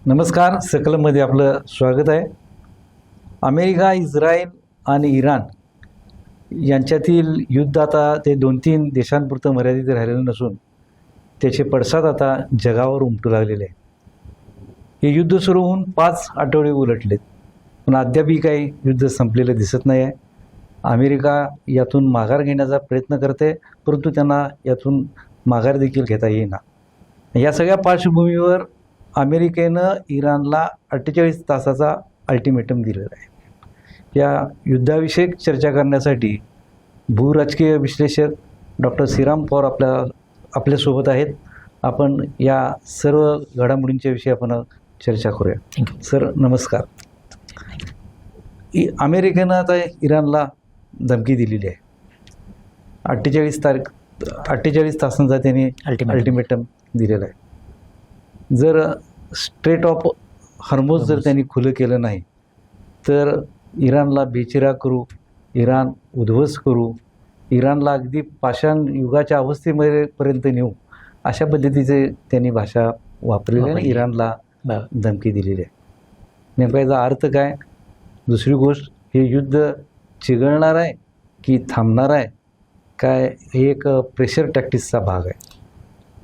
नमस्कार. सकलमध्ये आपलं स्वागत आहे. अमेरिका, इस्रायल आणि इराण यांच्यातील युद्ध आता ते 2-3 देशांपुरतं मर्यादित राहिलेलं नसून त्याचे पडसाद आता जगावर उमटू लागलेले आहे. हे युद्ध सुरू होऊन 5 आठवडे उलटलेत, पण अद्यापही काही युद्ध संपलेलं दिसत नाही आहे. अमेरिका यातून माघार घेण्याचा प्रयत्न करते, परंतु त्यांना यातून माघार देखील घेता येईना. या सगळ्या पार्श्वभूमीवर अमेरिकेनं इराणला 48 तासाचा अल्टिमेटम दिलेला आहे. या युद्धाविषयक चर्चा करण्यासाठी भूराजकीय विश्लेषक डॉक्टर श्रीराम पवार आपल्यासोबत आहेत. आपण या सर्व घडामोडींच्या विषयी आपण चर्चा करूया. सर नमस्कार. अमेरिकेनं आता इराणला धमकी दिलेली आहे. 48 तासांचा त्यांनी अल्टिमेटम दिलेला आहे. जर स्ट्रेट ऑफ हॉर्मुझ जर त्यांनी खुलं केलं नाही तर इराणला बेचिरा करू, इराण उद्ध्वस्त करू, इराणला अगदी पाषाण युगाच्या अवस्थेमध्ये पर्यंत नेऊ, अशा पद्धतीचे त्यांनी भाषा वापरलेली आहे. इराणला धमकी दिलेली आहे. नेमका याचा अर्थ काय? दुसरी गोष्ट, हे युद्ध चिघळणार आहे की थांबणार आहे? काय हे एक प्रेशर टॅक्टिक्सचा भाग आहे?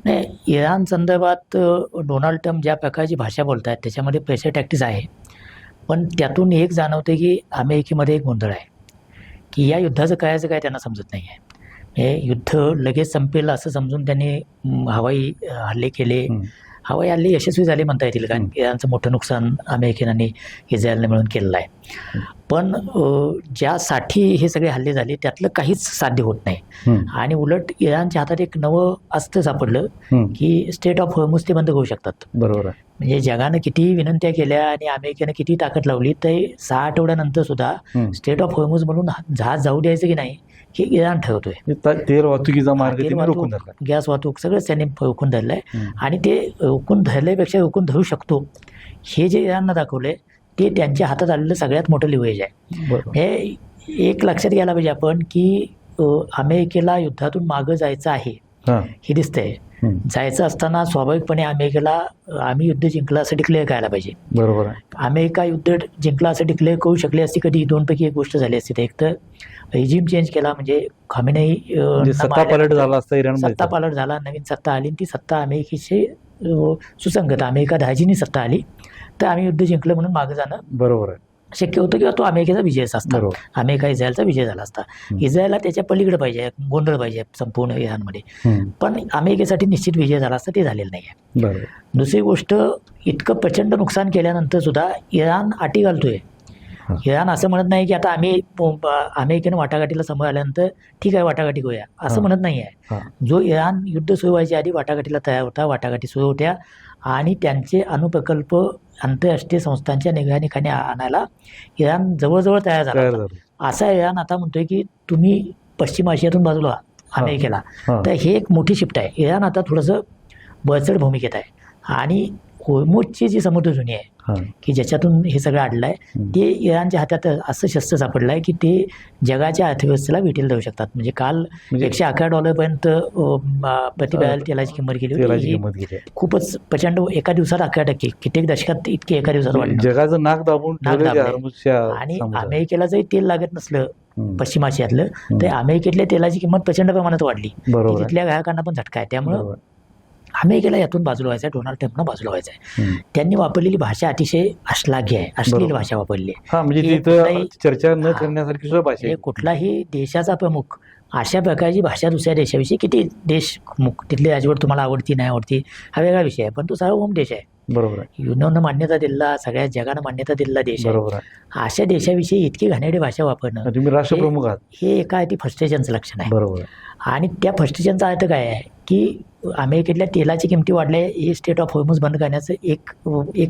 नाही, इराण संदर्भात डोनाल्ड ट्रम्प ज्या प्रकारची भाषा बोलत आहेत त्याच्यामध्ये प्रेशर टॅक्टिक्स आहे. पण त्यातून एक जाणवते की अमेरिकेमध्ये एक गोंधळ आहे की या युद्धाचं करायचं काय त्यांना समजत नाही आहे. हे युद्ध लगेच संपेल असं समजून त्यांनी हवाई हल्ले केले. हवाई हल्ले यशस्वी झाले म्हणता येतील, कारण इराणचं मोठं नुकसान अमेरिकेने इस्रायलने मिळून केलेलं आहे. पण ज्यासाठी हे सगळे हल्ले झाले त्यातलं काहीच साध्य होत नाही. आणि उलट इराणच्या हातात एक नवं अस्त्र सापडलं की स्टेट ऑफ हॉर्मुझ ते बंद करू शकतात. बरोबर आहे. म्हणजे जगानं किती विनंत्या केल्या आणि अमेरिकेनं किती ताकद लावली, तर 6 आठवड्यानंतर सुद्धा स्टेट ऑफ हॉर्मुझ म्हणून जहाज जाऊ द्यायचं की नाही हे इराण ठरवतोय. तेल वाहतुकीचा मार्ग रोखून धरला, गॅस वाहतूक सगळंच त्यांनी रोखून धरलंय. आणि ते रोखून धरल्यापेक्षा रोखून धरू शकतो हे जे इराणनं दाखवलंय ते त्यांच्या हातात आलेलं सगळ्यात मोठं लिव्हरेज आहे. हे एक लक्षात घ्यायला पाहिजे आपण की अमेरिकेला युद्धातून मागं जायचं आहे हे दिसतंय. जायचं असताना स्वाभाविकपणे अमेरिकेला आम्ही युद्ध जिंकलं असं डिक्लेअर करायला पाहिजे. बरोबर आहे. अमेरिका युद्ध जिंकला असं डिक्लेअर करू शकली असती कधी? 2 पैकी एक गोष्ट झाली असती. एक तर रेजिम चेंज केला, म्हणजे खामेनेई सत्ता पालट झाला असता, इराण सत्ता पालट झाला, नवीन सत्ता आली, ती सत्ता अमेरिकेची सुसंगत अमेरिका दाजीनी सत्ता आली तर आम्ही युद्ध जिंकलं म्हणून मागं जाणं बरोबर आहे शक्य होतं किंवा तो अमेरिकेचा विजयच असता. अमेरिका इस्रायलचा विजय झाला असता. इस्रायलला त्याच्या पलीकडे पाहिजे, गोंधळ पाहिजे संपूर्ण इराणमध्ये. पण अमेरिकेसाठी निश्चित विजय झाला असता, ते झालेलं नाही आहे. दुसरी गोष्ट, इतकं प्रचंड नुकसान केल्यानंतर सुद्धा इराण अटी घालतोय. इराण असं म्हणत नाही की आता अमेरिकेनं वाटाघाटीला समोर आल्यानंतर ठीक आहे वाटाघाटी करूया असं म्हणत नाही आहे. जो इराण युद्ध सुरू व्हायच्या आधी वाटाघाटीला तयार होता, वाटाघाटी सुरू होत्या आणि त्यांचे अणुप्रकल्प आंतरराष्ट्रीय संस्थांच्या निगराणीखाली आणायला इराण जवळजवळ तयार झाला. असा इराण आता म्हणतोय की तुम्ही पश्चिम आशियातून बाजूला अमेरिकेला. तर हे एक मोठी शिफ्ट आहे. इराण आता थोडंसं बळचट भूमिकेत आहे. आणि हॉर्मुझची जी समुद्रधुनी आहे की ज्याच्यातून हे सगळं अडलं आहे, ते इराणच्या हातात असं शस्त्र सापडलं आहे की ते जगाच्या अर्थव्यवस्थेला विटेल देऊ शकतात. म्हणजे काल $111 पर्यंत प्रति बॅरल तेलाची किंमत गेली होती. खूपच प्रचंड. एका दिवसात 11%, कित्येक दशकात इतके एका दिवसात वाढले. जगाचं नाक दाबून आणि अमेरिकेला जरी तेल लागत नसलं पश्चिम आशियातलं तर अमेरिकेतल्या तेलाची किंमत प्रचंड प्रमाणात वाढली. तिथल्या ग्राहकांना पण झटका आहे. त्यामुळं अमेरिकेला यातून बाजूला व्हायचं आहे, डोनाल्ड ट्रम्पनं बाजूला व्हायचं आहे. त्यांनी वापरलेली भाषा अतिशय अश्लाघ्य आहे, अश्लील भाषा वापरली आहे. चर्चा न करण्यासारखी. कुठलाही देशाचा प्रमुख अशा प्रकारची भाषा दुसऱ्या देशाविषयी, किती देश तिथली राजवट तुम्हाला आवडती नाही आवडती हा वेगळा विषय आहे, पण तो सार्वभौम देश आहे. बरोबर. युनोनं मान्यता दिलेला, सगळ्या जगानं मान्यता दिलेला देश आहे. अशा देशाविषयी इतकी घाणेरडी भाषा वापरणं, तुम्ही राष्ट्रप्रमुख आहात, हे एका ती फ्रस्ट्रेशनचं लक्षण आहे. बरोबर. आणि त्या फ्रस्ट्रेशनचा अर्थ काय आहे की अमेरिकेतल्या तेलाची किमती वाढल्या हे स्टेट ऑफ हॉर्मुझ बंद करण्याचं एक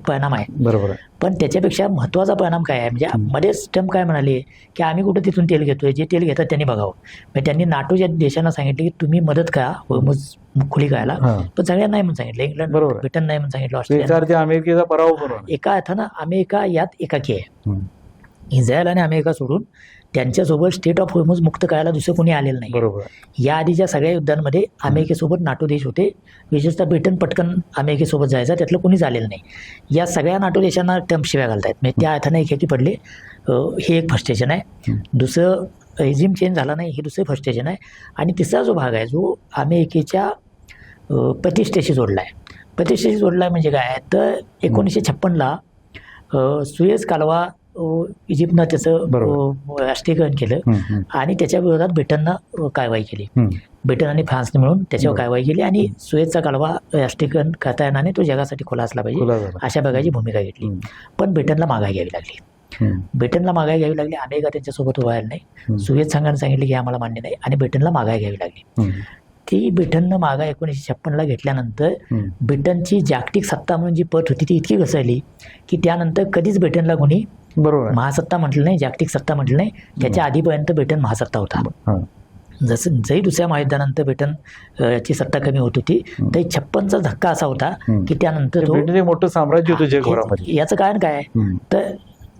परिणाम आहे. बरोबर. पण त्याच्यापेक्षा महत्त्वाचा परिणाम काय आहे, म्हणजे मध्येच ट्रम्प काय म्हणाले की आम्ही कुठं तिथून तेल घेतोय, जे तेल घेतात त्यांनी बघावं. म्हणजे त्यांनी नाटोच्या देशांना सांगितले की तुम्ही मदत करा हॉर्मुझ खुली करायला, पण सगळ्यांना नाही म्हणून सांगितलं. इंग्लंड, ब्रिटन नाही म्हणून सांगितलं, ऑस्ट्रेलिया. अमेरिकेचा पराभव. एका अर्थानं अमेरिका यात एकाकी आहे. इस्रायल आणि अमेरिका सोडून त्यांच्यासोबत स्टेट ऑफ होर्मुझ मुक्त करायला दुसरं कोणी आलेलं नाही. बरोबर. या आधीच्या सगळ्या युद्धांमध्ये अमेरिकेसोबत नाटो देश होते, विशेषतः ब्रिटन पटकन अमेरिकेसोबत जायचं, त्यातलं कोणीच आलेलं नाही. या सगळ्या नाटो देशांना ट्रम्प शिव्या घालतायत, म्हणजे त्या अर्थाने खेटी पडले. हे एक फ्रस्ट्रेशन आहे. दुसरं, रेजिम चेंज झाला नाही, हे दुसरं फ्रस्ट्रेशन आहे. आणि तिसरा जो भाग आहे जो अमेरिकेच्या प्रतिष्ठेशी जोडला आहे. प्रतिष्ठेशी जोडला आहे म्हणजे काय तर 1956ला सुएझ कालवा इजिप्तनं त्याचं राष्ट्रीयकरण केलं आणि त्याच्या विरोधात ब्रिटननं कारवाई केली. ब्रिटन आणि फ्रान्सने मिळून त्याच्यावर कारवाई केली आणि सुएझचा कालवा राष्ट्रीयकरण करता येणार नाही, तो जगासाठी खुला असला पाहिजे अशा प्रकारची भूमिका घेतली. पण ब्रिटनला माघार घ्यावी लागली. ब्रिटनला माघार घ्यावी लागली. अमेरिका त्यांच्यासोबत उभा राहिला नाही. सुएझ संघाने सांगितले की आम्हाला मान्य नाही आणि ब्रिटनला माघार घ्यावी लागली. ती ब्रिटननं माघार 1956ला घेतल्यानंतर ब्रिटनची जागतिक सत्ता म्हणून जी पत होती ती इतकी घसरली की त्यानंतर कधीच ब्रिटनला कोणी महासत्ता म्हटलं नाही, जागतिक सत्ता म्हटलं नाही. त्याच्या आधीपर्यंत ब्रिटन महासत्ता होता. जसं जरी दुसऱ्या महायुद्धानंतर ब्रिटन ची सत्ता कमी होत होती तरी 56चा धक्का असा होता की त्यानंतर तो मोठं साम्राज्य होतं जगभरामध्ये. याचं कारण काय तर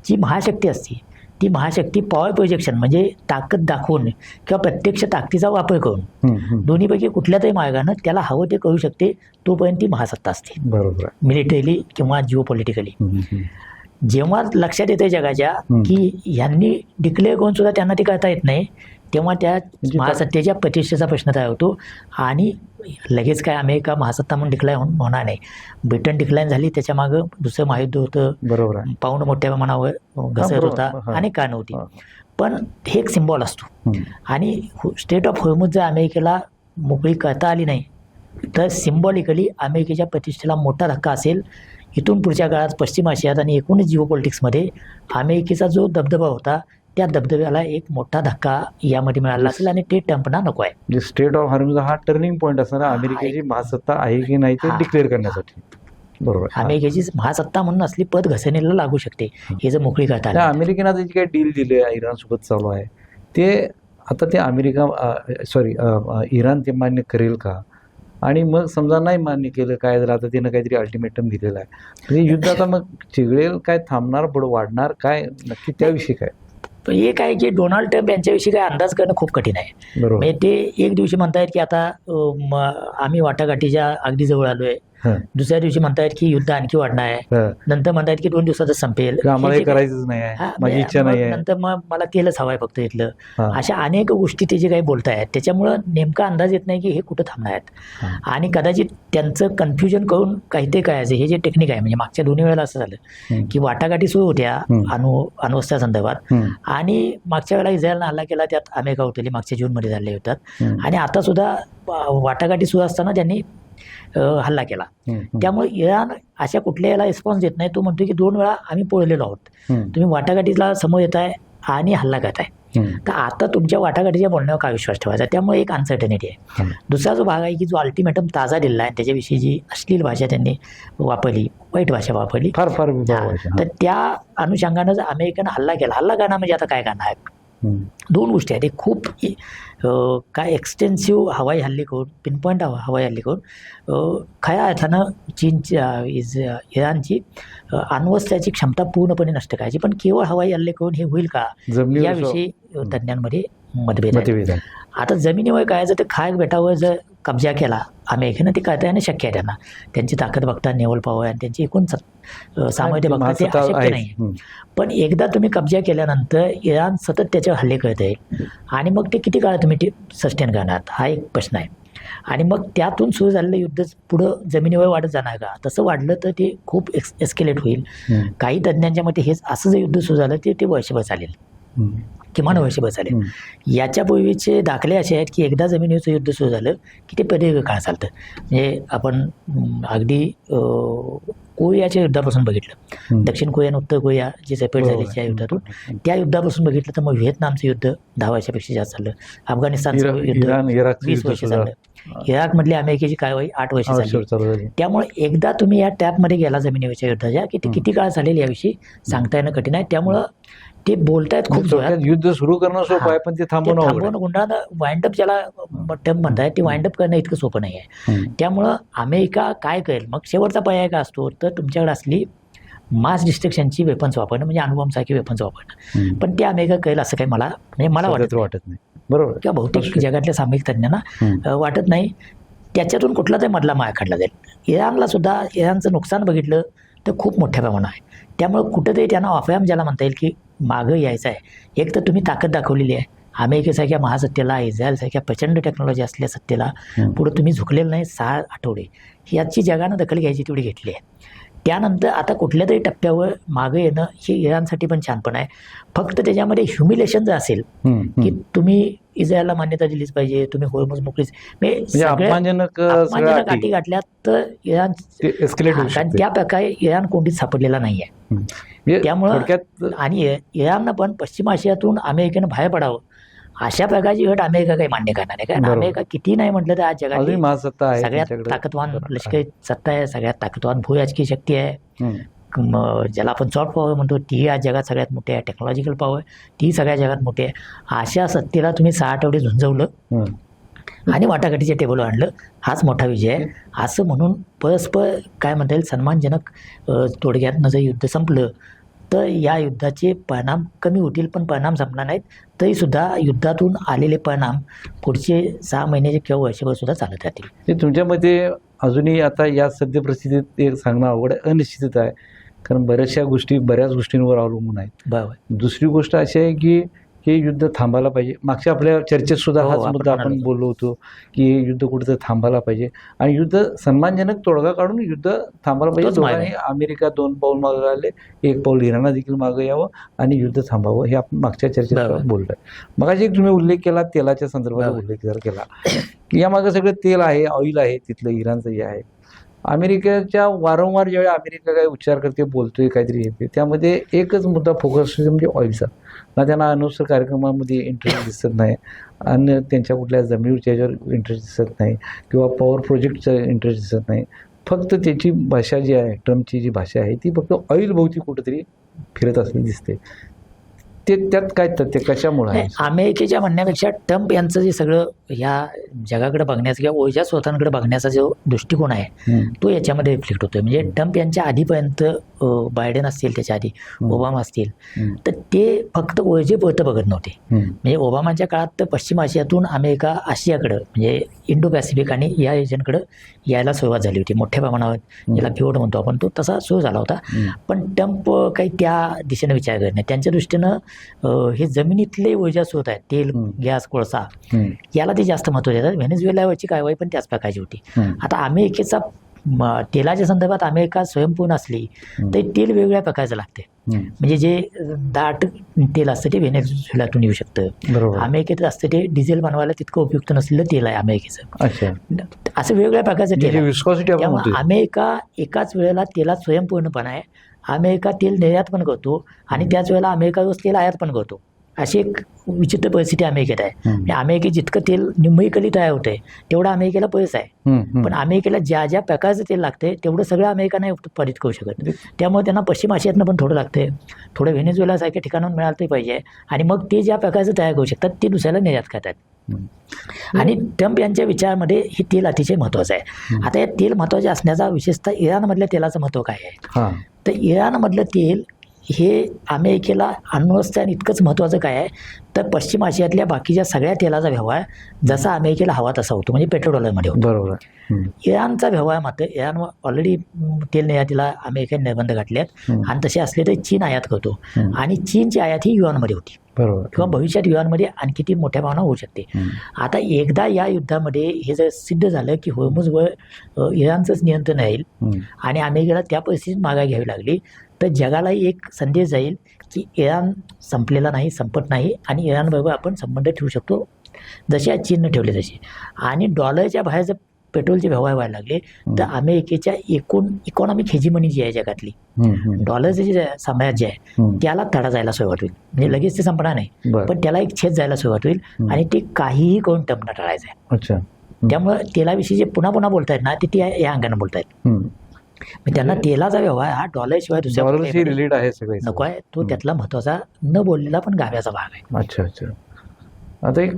जी महाशक्ती असते ती महाशक्ती पॉवर प्रोजेक्शन म्हणजे ताकद दाखवून किंवा प्रत्यक्ष ताकदीचा वापर करून दोन्हीपैकी कुठल्या तरी मार्गानं त्याला हवं ते करू शकते, तोपर्यंत ती महासत्ता असते. बरोबर. मिलिटरीली किंवा जिओ पॉलिटिकली. जेव्हा लक्षात येते जगाच्या की यांनी डिक्लेअर करून सुद्धा त्यांना ते करता येत नाही, तेव्हा त्या महासत्तेच्या प्रतिष्ठेचा प्रश्न तयार होतो. आणि लगेच काय अमेरिका महासत्ता म्हणून डिक्लाइन होणार नाही. ब्रिटन डिक्लाइन झाली, त्याच्या मागं दुसरं महायुद्ध होतं. बरोबर. पाऊंड मोठ्या प्रमाणावर घसरत होता, अनेक कारणं होती. पण हे एक सिम्बॉल असतो. आणि स्टेट ऑफ होर्मुझ जर अमेरिकेला मोकळी करता आली नाही तर सिम्बॉलिकली अमेरिकेच्या प्रतिष्ठेला मोठा धक्का असेल. इथून पुढच्या काळात पश्चिम आशियात आणि एकूणच जिओ पॉलिटिक्समध्ये अमेरिकेचा जो दबदबा होता त्या दबदब्याला एक मोठा धक्का यामध्ये मिळाला असेल आणि ते ट्रम्पना नको आहे. म्हणजे स्टेट ऑफ होर्मुझ हा टर्निंग पॉईंट असणार अमेरिकेची महासत्ता आहे की नाही ते डिक्लेअर करण्यासाठी. बरोबर. अमेरिकेची महासत्ता म्हणून असली पद घसरणीला लागू शकते हे जर मोकळी करता आली. अमेरिकेनं जे काही डील दिले इराण सोबत चालू आहे ते आता ते इराण ते मान्य करेल का? आणि मग समजा नाही मान्य केलं काय झालं, आता त्यानं काहीतरी अल्टिमेटम दिलेलं आहे, म्हणजे युद्ध आता मग चिघळेल काय, थांबणार, पुढं वाढणार काय, नक्की त्याविषयी काय? पण हे काय की डोनाल्ड ट्रम्प यांच्याविषयी काय अंदाज करणं खूप कठीण आहे. म्हणजे ते एक दिवशी म्हणतायत की आता आम्ही वाटाघाटीच्या अगदी जवळ आलोय, दुसऱ्या दिवशी म्हणतायत की युद्ध आणखी वाढणार आहे, नंतर म्हणतायत की 2 दिवसातच संपेल, आम्हाला करायचंच नाही, माझी इच्छा नाही, नंतर मग मला तेलच हवाय फक्त इथलं. अशा अनेक गोष्टी ते जे काही बोलतायत त्याच्यामुळं नेमका अंदाज येत नाही की हे कुठं थांबणार आहेत. आणि कदाचित त्यांचं कन्फ्युजन करून काहीतरी काय हे जे टेक्निक आहे, म्हणजे मागच्या 2 वेळेला असं झालं की वाटाघाटी सुरू होत्या अण्वस्त्रा संदर्भात आणि मागच्या वेळेला इस्रायलनं हल्ला केला, त्यात अमेरिका उतरली, मागच्या जूनमध्ये झाले होतात. आणि आता सुद्धा वाटाघाटी सुरू असताना त्यांनी हल्ला केला. त्यामुळे इराण अशा कुठल्या याला रिस्पॉन्स देत नाही. तो म्हणतो की 2 वेळा आम्ही पळलेलो आहोत, तुम्ही वाटाघाटीला समोर येताय आणि हल्ला करताय, तर आता तुमच्या वाटाघाटीच्या बोलण्यावर काय विश्वास ठेवायचा? त्यामुळे एक अनसर्टनिटी आहे. दुसरा जो भाग आहे की जो अल्टिमेटम ताजा दिला आहे त्याच्याविषयी जी अश्लील भाषा त्यांनी वापरली, वाईट भाषा वापरली, फार तर त्या अनुषंगानं जर अमेरिकेनं हल्ला केला, हल्ला करणं म्हणजे आता काय करणार आहे? 2 गोष्टी आहेत. एक खूप काय एक्सटेन्सिव्ह हवाई हल्ले करून, पिनपॉईंट हवाई हल्ले करून खऱ्या अर्थानं इराणची अण्वस्त्राची क्षमता पूर्णपणे नष्ट करायची. पण केवळ हवाई हल्ले करून हे होईल का याविषयी तज्ज्ञांमध्ये मतभेद आहे. आता जमिनीवर करायचं तर खाक बेटावर जर कब्जा केला अमेरिकेनं ते करता येणं शक्य आहे. त्यांना त्यांची ताकद बघता, नेव्हल पॉवर आणि त्यांची एकूण सामर्थ्य बघता ते अशक्य नाही. पण एकदा तुम्ही कब्जा केल्यानंतर इराण सतत त्याच्यावर हल्ले करत आहे आणि मग ते किती काळ तुम्ही ते सस्टेन करणार हा एक प्रश्न आहे. आणि मग त्यातून सुरू झालेलं युद्ध पुढं जमिनीवर वाढत जाणार का? तसं वाढलं तर ते खूप एस्केलेट होईल. काही तज्ज्ञांच्या मते हेच असं जर युद्ध सुरू झालं ते वर्षभर चालेल, किमान वर्षभर चालेल. याच्यापूर्वीचे दाखले असे आहेत की एकदा जमिनीचं युद्ध सुरू झालं की ते प्रदीर्घ काळ चालतं. म्हणजे आपण अगदी कोरियाच्या युद्धापासून बघितलं, दक्षिण कोरिया आणि उत्तर कोरिया जी सेपरेट झाली त्या युद्धातून, त्या युद्धापासून बघितलं तर मग व्हिएतनामचं युद्ध 10 वर्षापेक्षा जास्त झालं, अफगाणिस्तानचं युद्ध 20 वर्ष झालं, इराकमधली अमेरिकेची कारवाई 8 वर्ष झाली. त्यामुळे एकदा तुम्ही या टॅपमध्ये गेला जमिनीवरच्या युद्धाच्या की ते किती काळ चालेल याविषयी सांगता येणं कठीण आहे. त्यामुळं ते बोलतायत खूप जोरात, युद्ध सुरू करणं सोपं आहे पण ते थांबवणं गुंडाळणं, वाइंडअप ज्याला टर्म म्हणताय ते वाइंडअप करणं इतकं सोपं नाही आहे. त्यामुळं अमेरिका काय करेल, मग शेवटचा पर्याय काय असतो तर तुमच्याकडे असली मास डिस्ट्रक्शनची वेपन्स वापरणं म्हणजे अणुबॉम्बसारखी वेपन्स वापरणं. पण ते अमेरिका कळेल असं काही मला वाटत नाही. बरोबर. किंवा बहुतेक जगातल्या सामरिक तज्ज्ञांना वाटत नाही. त्याच्यातून कुठला तरी मधला मार्ग काढला जाईल. इराणला सुद्धा इराणचं नुकसान बघितलं तर खूप मोठ्या प्रमाणात आहे. त्यामुळे कुठंतरी त्यांना ऑफॅम ज्याला म्हणता येईल की मागं यायचं आहे. एक तर तुम्ही ताकद दाखवलेली आहे अमेरिकेसारख्या महासत्तेला, इस्रायलसारख्या प्रचंड टेक्नॉलॉजी असलेल्या सत्तेला पुढे तुम्ही झुकलेलं नाही. 6 आठवडे याची जगानं दखल घ्यायची तेवढी घेतली आहे. त्यानंतर आता कुठल्या तरी टप्प्यावर मागं येणं हे इराणसाठी पण छानपण आहे. फक्त त्याच्यामध्ये ह्युमिलेशन जर असेल की तुम्ही इस्रायलला मान्यता दिलीच पाहिजे, तुम्ही होर्मुझ मोकळीच अपमानजनक गाठी गाठल्या तर इराण कारण त्या प्रकारे इराण कोणतीच सापडलेला नाही आहे. त्यामुळं आणि इराणनं पण पश्चिम आशियातून अमेरिकेनं बाहेर पडावं अशा प्रकारची घट अमेरिका काही मान्य करणार नाही. कारण अमेरिका किती नाही म्हटलं तर आज जगात सगळ्यात ताकदवान लष्करी सत्ता आहे, सगळ्यात ताकदवान भूराजकीय शक्ती आहे. ज्याला आपण सॉफ्ट पॉवर म्हणतो ती आज जगात सगळ्यात मोठी आहे. टेक्नॉलॉजिकल पॉवर ती सगळ्या जगात मोठी आहे. अशा सत्तेला तुम्ही 6 आठवडे झुंजवलं आणि वाटाघाटीच्या टेबलवर आणलं, हाच मोठा विजय आहे. असं म्हणून परस्पर काय म्हणता येईल सन्मानजनक तोडग्यातनं जर युद्ध संपलं तर या युद्धाचे परिणाम कमी होतील, पण परिणाम संपणार नाहीत. तरीसुद्धा युद्धातून आलेले परिणाम पुढचे 6 महिन्याचे किंवा वर्षभर सुद्धा चालत राहतील. ते तुमच्या मते अजूनही आता या सद्य परिस्थितीत एक सांगणं अवघड आहे, अनिश्चितता आहे. कारण बऱ्याच गोष्टींवर अवलंबून आहेत. बरोबर. दुसरी गोष्ट अशी आहे की हे युद्ध थांबायला पाहिजे. मागच्या आपल्या चर्चेत सुद्धा हाच मुद्दा आपण बोललो होतो की हे युद्ध कुठेतरी थांबायला पाहिजे आणि युद्ध सन्मानजनक तोडगा काढून युद्ध थांबायला पाहिजे. दोघांनी अमेरिका 2 पाऊल मागे आले, 1 पाऊल इराणला देखील मागे यावं आणि युद्ध थांबावं हे आपण मागच्या चर्चेत बोलतोय. मगाशी तुम्ही उल्लेख केला तेलाच्या संदर्भात उल्लेख जर केला की यामागे सगळं तेल आहे, ऑइल आहे, तिथलं इराणचं जे आहे. अमेरिकेच्या वारंवार ज्यावेळी अमेरिका काही उच्चार करते, बोलतोय, काहीतरी येते, त्यामध्ये एकच मुद्दा फोकस म्हणजे ऑइलचा. ना त्यांना अणुस्त्र कार्यक्रमामध्ये इंटरेस्ट दिसत नाही आणि त्यांच्या कुठल्या जमिनीवरच्या याच्यावर इंटरेस्ट दिसत नाही किंवा पॉवर प्रोजेक्टचा इंटरेस्ट दिसत नाही. फक्त त्याची भाषा जी आहे, ट्रम्पची जी भाषा आहे ती फक्त ऑइल भोवती कुठेतरी फिरत असलेली दिसते. ते त्यात काय तथ्य कशामुळे आहे? अमेरिकेच्या म्हणण्यापेक्षा ट्रम्प यांचं जे सगळं ह्या जगाकडे बघण्याचा किंवा ऊर्जा स्रोतांकडे बघण्याचा जो दृष्टिकोन आहे तो याच्यामध्ये रिफ्लेक्ट होतोय. म्हणजे ट्रम्प यांच्या आधीपर्यंत बायडेन असतील, त्याच्या आधी ओबामा असतील, तर ते फक्त ऊर्जेपुरतं बघत नव्हते. म्हणजे ओबामाच्या काळात तर पश्चिम आशियातून अमेरिका आशियाकडं म्हणजे इंडो पॅसिफिक आणि या रिजनकडं यायला सुरुवात झाली होती मोठ्या प्रमाणावर. ज्याला पिवट म्हणतो आपण, तो तसा सुरू झाला होता. पण ट्रम्प काही त्या दिशेनं विचार करत नाही. त्यांच्या दृष्टीनं हे जमिनीतले ऊर्जा स्रोत आहेत, तेल, गॅस, कोळसा, याला ते जास्त महत्त्व देतात. व्हेनेझुएलावरची कारवाई पण त्याच प्रकारची होती. आता अमेरिकेचा तेलाच्या संदर्भात अमेरिका स्वयंपूर्ण असली तरी तेल वेगवेगळ्या प्रकारचं लागते. म्हणजे जे दाट तेल असतं ते व्हेनेझुएलातून येऊ शकतं. अमेरिकेत असतं ते डिझेल बनवायला तितकं उपयुक्त नसलेलं तेल आहे अमेरिकेचं. असं वेगवेगळ्या प्रकारचं तेल आहे. त्यामुळे अमेरिका एकाच वेळेला तेलात स्वयंपूर्णपणा आहे. अमेरिका तेल निर्यात पण करतो आणि त्याच वेळेला अमेरिका रोज तेल आयात पण करतो. अशी एक विचित्र परिस्थिती अमेरिकेत आहे. अमेरिकेत जितकं तेल निम्मईकली तयार होते तेवढं अमेरिकेला पैसा आहे. पण अमेरिकेला ज्या ज्या प्रकारचं तेल लागते तेवढं सगळं अमेरिका नाही उत्पादित करू शकत. त्यामुळे त्यांना पश्चिम आशियातनं पण थोडं लागते, थोडं व्हेनेझुएलासारख्या ठिकाणाहून मिळालं तरी पाहिजे. आणि मग ते ज्या प्रकारचं तयार करू शकतात ते दुसऱ्याला निर्यात करतात. आणि ट्रम्प यांच्या विचारामध्ये हे तेल अतिशय महत्त्वाचं आहे. आता या तेल महत्त्वाचे असण्याचा विशेषतः इराणमधल्या तेलाचं महत्त्व काय आहे? तर इराणमधलं तेल हे अमेरिकेला अण्वस्त्रान इतकंच महत्त्वाचं काय आहे तर पश्चिम आशियातल्या बाकीच्या सगळ्या तेलाचा व्यवहार जसा अमेरिकेला हवा तसा होतो, म्हणजे पेट्रोल डॉलरमध्ये होतो. बरोबर. इराणचा व्यवहार मात्र इराण ऑलरेडी तेल निर्यातीला अमेरिकेने निर्बंध घातले आहेत आणि तसे असले तरी चीन आयात करतो आणि चीनची आयात ही युआनमध्ये होती किंवा भविष्यात युआनमध्ये आणखी ती मोठ्या प्रमाणावर होऊ शकते. आता एकदा या युद्धामध्ये हे जर सिद्ध झालं की होर्मुझवर इराणचंच नियंत्रण राहील आणि अमेरिकेला त्या परिस्थितीत माघार घ्यावी लागली तर जगालाही एक संदेश जाईल की इराण संपलेला नाही, संपत नाही आणि इराणबरोबर आपण संबंध ठेवू शकतो जसे आज चीननं ठेवले तसे. आणि डॉलरच्या बाहेर जर पेट्रोलचे व्यवहार व्हायला लागले तर अमेरिकेच्या एकूण इकॉनॉमिक हेजिमनी जी आहे जगातली, डॉलरचे जे साम्राज्य आहे त्याला तडा जायला सुरुवात होईल. म्हणजे लगेच ते संपणार नाही पण त्याला एक छेद जायला सुरुवात होईल आणि ते काहीही करून टपणं टाळायचं आहे. त्यामुळे तेलाविषयी जे पुन्हा पुन्हा बोलतायत ना ते या अंगानं बोलतायत. त्यांना तेलाचा व्यवहार हा डॉलरशिवाय दुसऱ्या रिलेट आहे सगळे नको आहे. तो त्यातला महत्वाचा न बोललेला पण गाव्याचा भाग आहे. अच्छा अच्छा. आता एक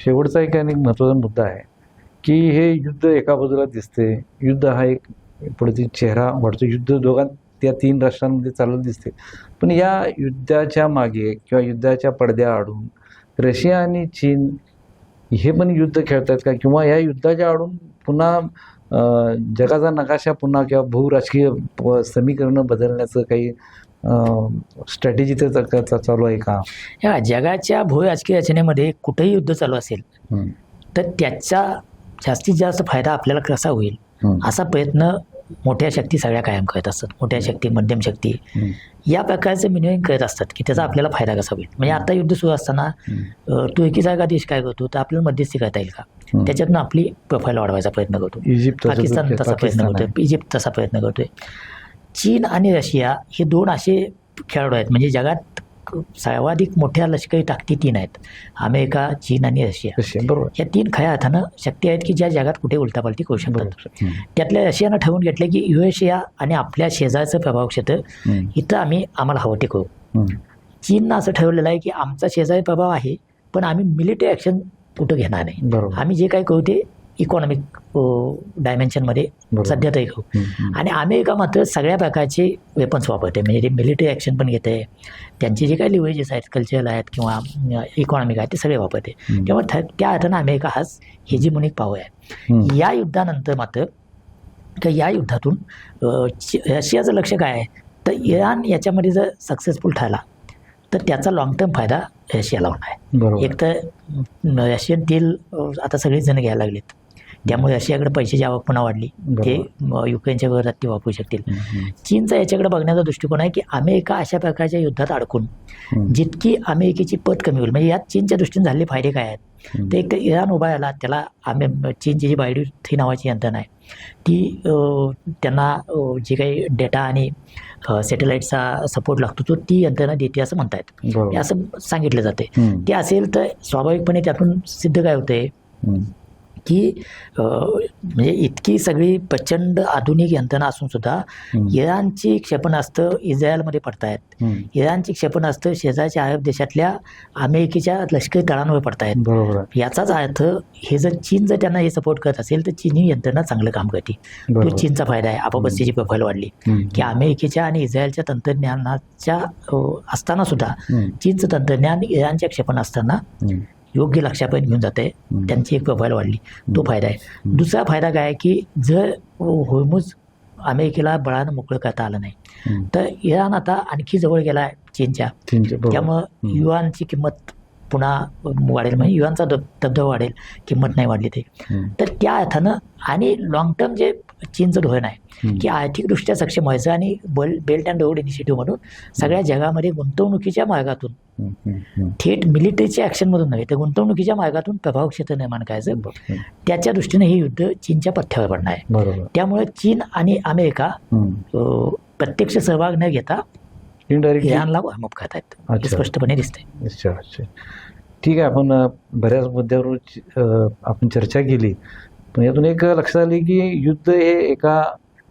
शेवटचा एक महत्वाचा मुद्दा आहे की हे युद्ध एका बाजूला दिसते, युद्ध हा एक पुढे चेहरा वाढतो, युद्ध त्या 3 राष्ट्रांमध्ये चालत दिसते. पण या युद्धाच्या मागे किंवा युद्धाच्या पडद्याआडून रशिया आणि चीन हे पण युद्ध खेळतात का, किंवा या युद्धाच्या आडून पुन्हा जगाचा नकाशा पुन्हा किंवा भूराजकीय समीकरणं बदलण्याचं काही स्ट्रॅटेजी तर चालू आहे का? या जगाच्या भूराजकीय रचनेमध्ये कुठेही युद्ध चालू असेल तर त्याचा जास्तीत जास्त फायदा आपल्याला कसा होईल असा प्रयत्न मोठ्या शक्ती सगळ्या कायम करत असतात. मोठ्या शक्ती, मध्यम शक्ती या प्रकारचं मिनिंग करत असतात की त्याचा आपल्याला फायदा कसा होईल. म्हणजे आता युद्ध सुरू असताना तुर्कीसारखा देश काय करतो तर आपल्याला मध्यस्थी करता येईल का, त्याच्यातनं आपली प्रोफाईल वाढवायचा प्रयत्न करतो. पाकिस्तान तसा प्रयत्न करतोय, इजिप्त तसा प्रयत्न करतोय. चीन आणि रशिया हे 2 असे खेळाडू आहेत म्हणजे जगात सर्वाधिक मोठ्या लष्करी ताकदी 3 आहेत, अमेरिका, चीन आणि रशिया. बरोबर. या 3 खऱ्या अर्थानं शक्ती आहेत की ज्या जगात कुठे उलटापालटी करू शकतात. त्यातल्या रशियानं ठरवून घेतलं की युएशिया आणि आपल्या शेजारचं प्रभाव क्षेत्र इथं आम्हाला हवं ते करू. चीननं असं ठरवलेलं आहे की आमचा शेजारी प्रभाव आहे पण आम्ही मिलिटरी ॲक्शन कुठं घेणार नाही. आम्ही जे काही करू ते इकॉनॉमिक डायमेन्शनमध्ये सध्या तरी करू. आणि अमेरिका मात्र सगळ्या प्रकारचे वेपन्स वापरते म्हणजे ते मिलिटरी ॲक्शन पण घेते, त्यांचे जे काही लिव्हरेजेस आहेत, कल्चरल आहेत किंवा इकॉनॉमिक आहेत ते सगळे वापरते. त्यामुळे त्या अर्थानं अमेरिका हाच हेजिमोनिक पॉवर आहे. या युद्धानंतर मात्र तर या युद्धातून रशियाचं लक्ष काय आहे तर इराण याच्यामध्ये जर सक्सेसफुल ठरला तर त्याचा लॉंग टर्म फायदा रशियाला होणार आहे. एक तर रशियन तेल आता सगळेच जण घ्यायला लागलेत, त्यामुळे रशियाकडे पैशाची आवक पुन्हा वाढली, ते युक्रेनच्या विरोधात ते वापरू शकतील. चीनचा याच्याकडे बघण्याचा दृष्टिकोन आहे की अमेरिका अशा प्रकारच्या युद्धात अडकून जितकी अमेरिकेची पत कमी होईल, म्हणजे यात चीनच्या दृष्टीने झालेले फायदे काय आहेत तर एक तर इराण उभा आला, त्याला चीनची जी बायडू 3 नावाची यंत्रणा आहे ती त्यांना जे काही डेटा आणि सॅटेलाईटचा सपोर्ट लागतो तो ती यंत्रणा देते असं म्हणतायत, हे असं सांगितलं जाते. ते असेल तर स्वाभाविकपणे त्यातून सिद्ध काय होतंय की म्हणजे इतकी सगळी प्रचंड आधुनिक यंत्रणा असून सुद्धा इराणची क्षेपणास्त्र इस्रायलमध्ये पडतायत, इराणची क्षेपणास्त्र शेजारच्या अरब देशातल्या अमेरिकेच्या लष्करी तळांवर पडतायत. याचाच अर्थ हे जर चीन जर त्यांना हे सपोर्ट करत असेल तर चीनी यंत्रणा चांगलं काम करते. तो चीनचा फायदा आहे. आपापसाची प्रोफाईल वाढली की अमेरिकेच्या आणि इस्रायलच्या तंत्रज्ञानाच्या असताना सुद्धा चीनचं तंत्रज्ञान इराणच्या क्षेपणास्त्रांना योग्य लक्षापर्यंत घेऊन जाते, त्यांची एक प्रोफाईल वाढली, तो फायदा आहे. दुसरा फायदा काय आहे की जर होर्मुझ अमेरिकेला बळानं मोकळं करता आलं नाही तर इराण आता आणखी जवळ गेला आहे चीनच्या, त्यामुळं युआनची किंमत पुन्हा वाढेल, म्हणजे युआनचा दबदबा वाढेल, किंमत नाही वाढली ते. तर त्या अर्थानं आणि लॉंग टर्म जे चीनचं धोरण आहे की आर्थिकदृष्ट्या सक्षम व्हायचं आणि बेल्ट अँड रोड इनिशिएटिव्ह म्हणून सगळ्या जगामध्ये गुंतवणुकीच्या मार्गातून थेट मिलिटरीच्या ॲक्शनमधून नव्हे तर गुंतवणुकीच्या मार्गातून प्रभाव क्षेत्र निर्माण करायचं, त्याच्या दृष्टीने हे युद्ध चीनच्या पथ्यावर पडणार आहे. त्यामुळे चीन आणि अमेरिका प्रत्यक्ष सहभाग न घेता इराणला वॉर्मअप करतायत, स्पष्टपणे दिसतंय. अच्छा, ठीक आहे. आपण बऱ्याच मुद्द्यावर आपण चर्चा केली, पण यातून एक लक्षात आली की युद्ध हे एका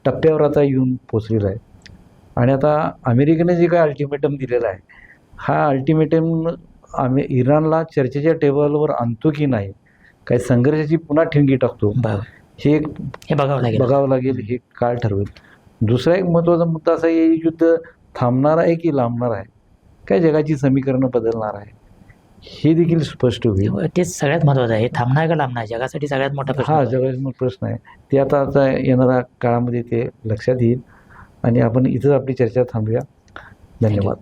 टप्प्यावर आता येऊन पोचलेलं आहे आणि आता अमेरिकेने जे काय अल्टिमेटम दिलेला आहे हा अल्टिमेटम इराणला चर्चेच्या टेबलवर आणतो की नाही, काही संघर्षाची पुन्हा ठिणगी टाकतो, हे बघावं लागेल, हे काळ ठरवेल. दुसरा एक महत्त्वाचा मुद्दा असा आहे, युद्ध थांबणार आहे की लांबणार आहे, काय जगाची समीकरणं बदलणार आहे हे देखील स्पष्ट होईल. तेच सगळ्यात महत्त्वाचं आहे, थांबणार का लांबणार जगासाठी सगळ्यात मोठा प्रश्न. हा जगाचा मोठा प्रश्न आहे, ते आता येणाऱ्या काळामध्ये ते लक्षात येईल. आणि आपण इथंच आपली चर्चा थांबूया. धन्यवाद.